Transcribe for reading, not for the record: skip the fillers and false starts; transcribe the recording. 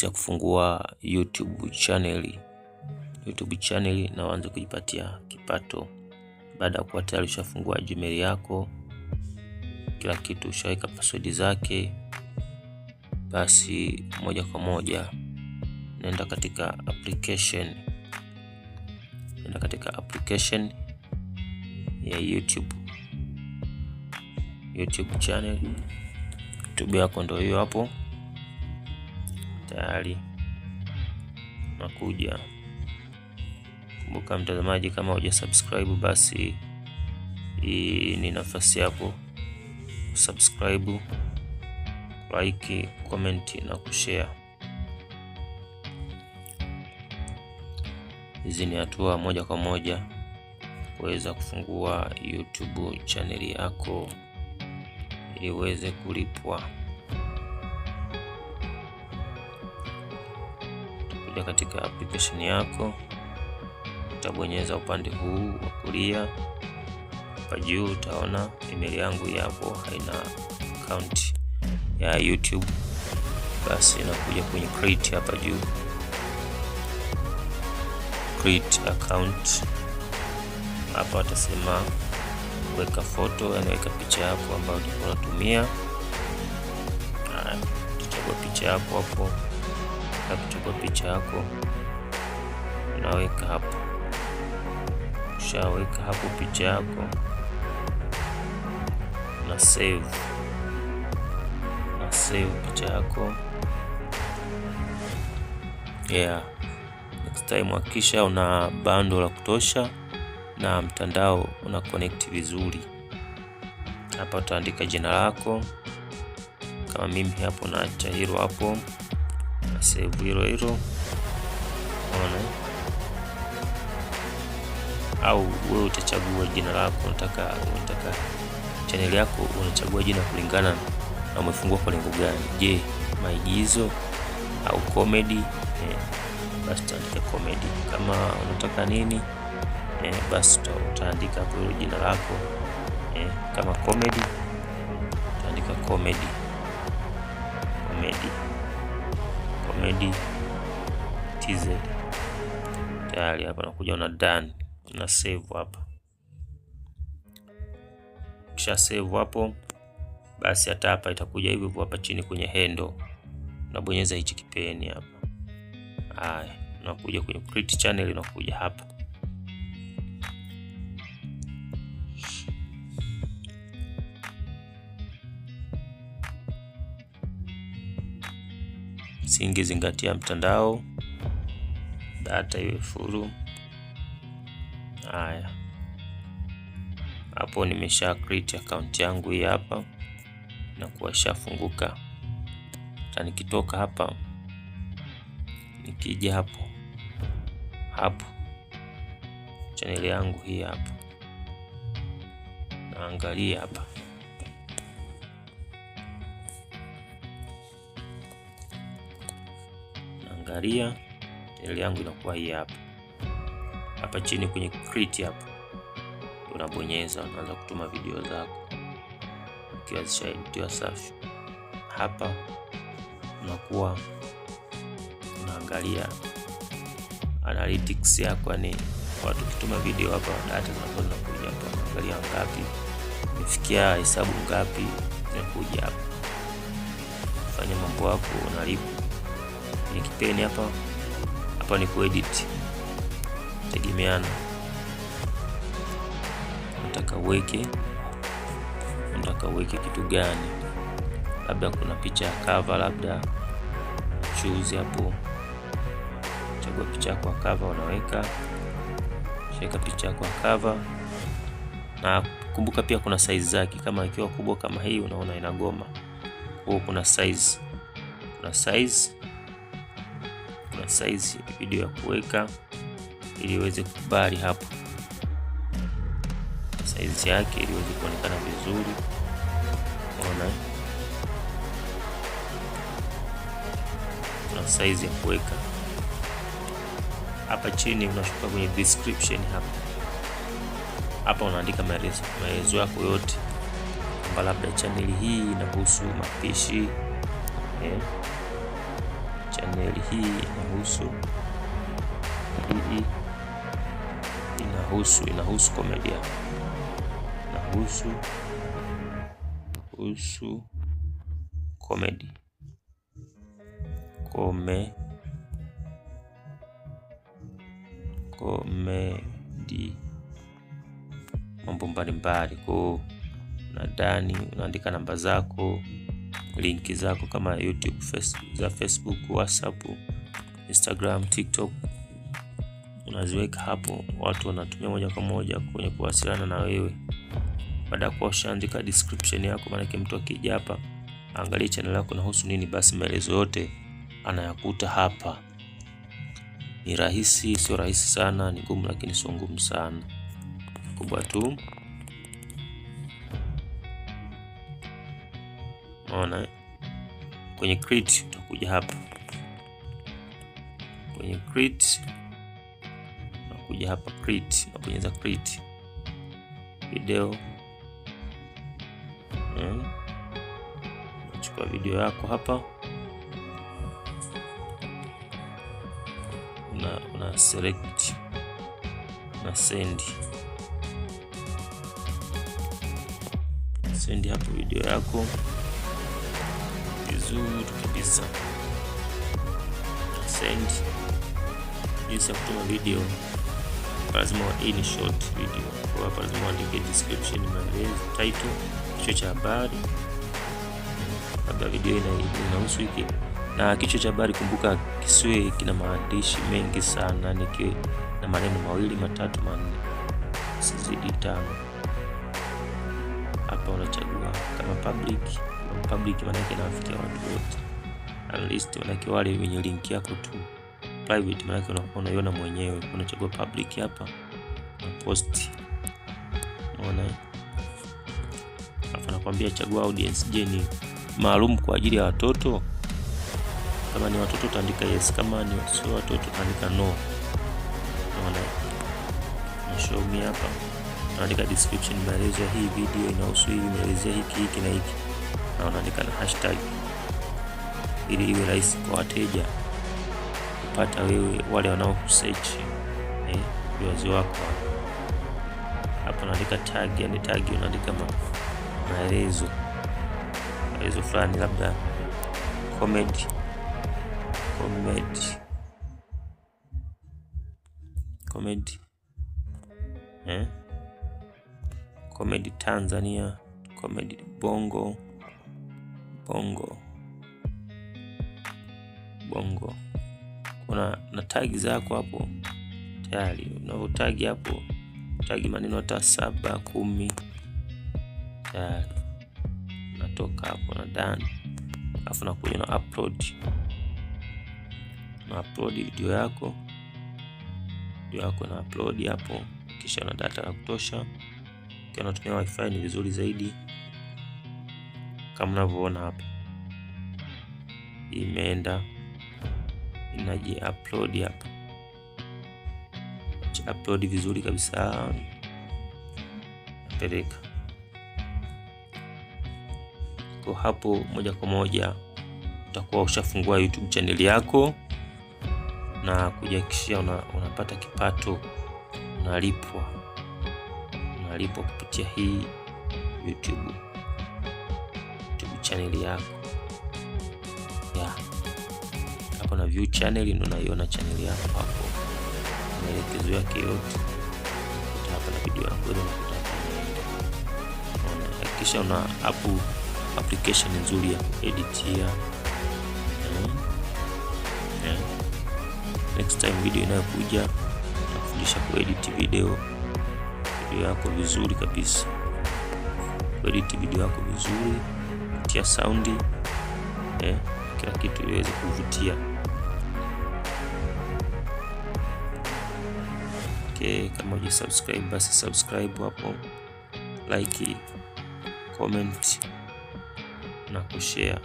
ya kufungua YouTube channel na uanze kujipatia kipato baada ya kuwa tayari ushafungua Gmail yako, kila kitu ushaweka password zake. Basi moja kwa moja nenda katika application ya YouTube channel. YouTube yako ndio hiyo hapo tayari nakuja. Kumbuka mtazamaji, kama hujasubscribe basi hii ni nafasi yako subscribe, like, comment na kushare. Hizi ni hatua moja kwa moja kuweza kufungua YouTube channel yako ili uweze kulipwa. Utakuja katika application yako, utabonyeza upande huu wa kulia. Hapa juu utaona email yangu yapo, haina account ya YouTube. Basi nakuja kwenye create hapa juu, create account. Hapa watasema weka photo, yani weka picha yako ambayo unatumia. Utachagua picha yako hapo, na kuchagua picha yako unaweka hapo. Ushaweka hapo picha yako na save picha yako. Next time hakikisha una bando la kutosha na mtandao una connect vizuri. Hapa utaandika jina lako, kama mimi hapo naacha hilo hapo na save hilo. Unaona, au wewe utachagua jina lako, unataka channel yako unachagua jina kulingana na umefungua kwa lengo gani. Je, maigizo au comedy? Basi utaandika comedy. Kama unataka nini, basi utaandika hapo jina lako. Kama comedy utaandika comedy TZ. Tayari hapa nakuja una done na save hapa. Kisha save hapo, basi hata hapa itakuja hivyo hapa chini kwenye handle unabonyeza hichi kipeni hapa. Haya, unakuja kwenye create channel, unakuja hapa. Zingatia mtandao, data iwe full. Haya, hapo nimesha create account yangu hii hapa na kuwashafunguka. Sasa nikitoka hapa, nikija hapo channel yangu hii hapa, naangalia hapa, channel yangu inakuwa hii hapa. Hapa chini kwenye create hapa unabonyeza, unaanza kutuma video zako ikiwa zishaeditiwa safi. Hapa unakuwa unaangalia analytics yako, yani watu kituma video hapa, data zinakuja hapa, unaangalia ngapi imefikia, hesabu ngapi zinakuja hapa. Fanya mambo yako, unalipa. Ni kipeni hapa ni kuedit, tegemeana unataka uweke kitu gani. Labda kuna picha ya cover, labda choose hapo, chagua picha yako ya cover, unaweka shika picha yako ya cover. Na kumbuka pia kuna size zake, kama ikiwa kubwa kama hii unaona inagoma. Kwa kuna size video ya kuweka ili iweze kukubali hapo size yake, ili iweze kuonekana vizuri. Unaona, kuna size ya kuweka hapa chini. Unashuka kwenye description hapa unaandika maelezo yako yote, kwamba labda channel hii inahusu mapishi, channel hii inahusu comedy, inahusu comedy, mambo mbalimbali. Kwa nadhani unaandika namba zako, linki zako kama YouTube, Facebook, WhatsApp, Instagram, TikTok, unaziweka hapo, watu wanatumia moja kwa moja kwenye kuwasiliana na wewe. Baada ya kuandika description yako, maana yake mtu akija hapa angalia channel yako inahusu nini, basi maelezo yote anayakuta hapa. Ni rahisi, sio rahisi sana, ni ngumu lakini sio ngumu sana. Kubwa tu. Unaona, kwenye create utakuja hapa. Kwenye create unakuja hapa create, unabonyeza create video. Unachukua video yako hapa. Una select na send hapo video yako vizuri kabisa. Send. Jinsi ya kutuma video, lazima hii ni short video, kwa hapa lazima uandike description, maelezo, title, kichwa cha habari. Labda video inahusu hiki, na kichwa cha habari kumbuka kisiwe kina maandishi mengi sana, nikiwe na maneno 2, 3, 4, sizidi 5. Hapa unachagua kama public maana yake inawafikia watu wote, unlist maana yake wale wenye link yako tu, private maana yake unaiona mwenyewe. Unachagua public hapa na post. Unaona hapa nakwambia chagua audience. Je, ni maalum kwa ajili ya watoto? Kama ni watoto utaandika yes, kama ni sio watoto utaandika no. Unaona, na show me hapa unaandika description, maelezo ya hii video inahusu hii, maelezo hiki na hiki, na unaandika na hashtag ili iwe rahisi kwa wateja kupata wewe, wale wanaokusearch viewers wako. Hapa unaandika tag, yani tag unaandika maelezo fulani, labda comedy comedy Tanzania, comedy bongo. Kuna na tag zako hapo tayari. Unavotag hapo, tag maneno hata 7, 10 tayari natoka hapo na done. Alafu nakuja na upload video yako na upload hapo, kisha una data ya kutosha. Ukiwa unatumia wifi ni vizuri zaidi, kama unavyoona hapa imeenda inaji upload hapa, upload vizuri kabisa, napeleka kwa hapo. Moja kwa moja utakuwa ushafungua YouTube channel yako na kujihakikishia unapata kipato, unalipwa kupitia hii YouTube channel yako. Hapo na view channel ndio unaiona channel yako hapo, maelekezo yake yote hapa na video yako ile unakuta. Hakikisha una application nzuri ya editia. Next time video inayokuja nakufundisha kuedit video yako vizuri kabisa, kuedit video yako vizuri, kutia sound, kila kitu iweze kuvutia. Kama hujasubscribe basi subscribe hapo, like, comment na kushare.